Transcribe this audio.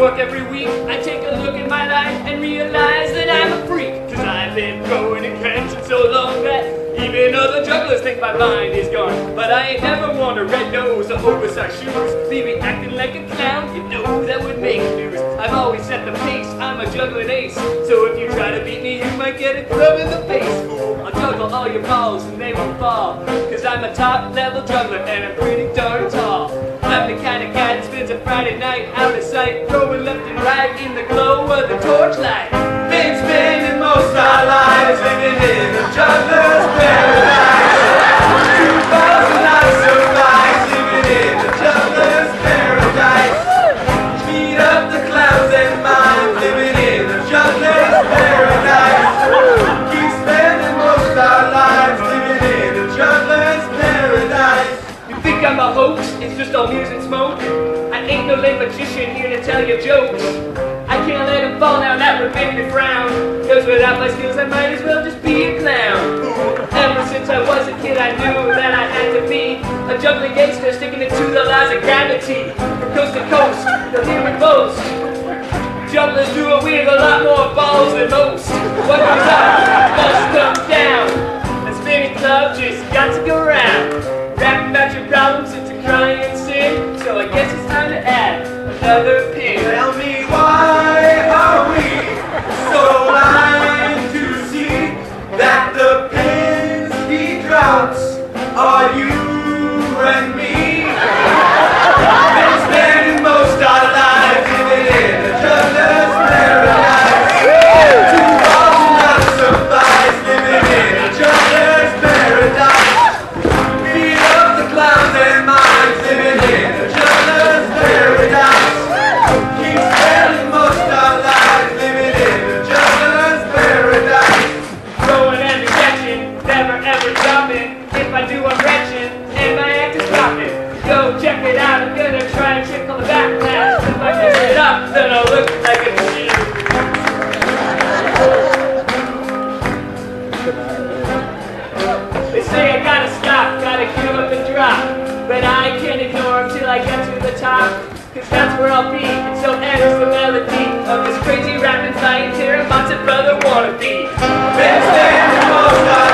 work every week, I take a look at my life and realize that I'm a freak. Cause I've been going in convention so long that even other jugglers think my mind is gone. But I ain't never worn a red nose or oversized shoes. Leave me acting like a clown, you know that would make news. I've always set the pace, I'm a juggling ace. So if you try to beat me, you might get a club in the face. I'll juggle all your balls and they won't fall. Cause I'm a top level juggler and I'm pretty darn tall. I'm the kind of guy that spends a Friday night out of sight, throwing left and right in the glow of the torchlight. Been spending most our lives living in a juggler's paradise. 2,000 nights of lives living in a juggler's paradise. Beat up the clowns and minds living in a juggler's paradise. Keep spending most our lives living in a juggler's paradise. You think I'm a hoax? It's just all music smoke. I ain't no lame magician here to tell you jokes. I can't let him fall now, that would make me frown. Cause without my skills I might as well just be a clown. Ever since I was a kid I knew that I had to be a juggling gangster, sticking it to the laws of gravity. From coast to coast, you'll hear me boast. Jugglers do it with a lot more balls than most. What comes up must come down. The spinning club just got to go round. Rapping about your problems, it's a crying sin. So I guess it's time to add another pin. Tell me why are we so blind to see that the pins he drops are you and me? Been spending most our lives living in a juggler's paradise. 2,000 nights of lives living in a juggler's paradise. Beat up the clowns and minds living in a juggler's paradise. Keep spending most our lives living in a juggler's paradise. Throwing and rejection, never ever dropping. If I do, I'm wretched, and my act is popping. Go check it out, I'm gonna try and trick on the backlash. If I mess it up, then I'll look like a machine. They say I gotta stop, gotta give up and drop. But I can't ignore till I get to the top. Cause that's where I'll be, and so ends the melody of this crazy rapping, flying, terror, monster brother wannabe. Been spending most of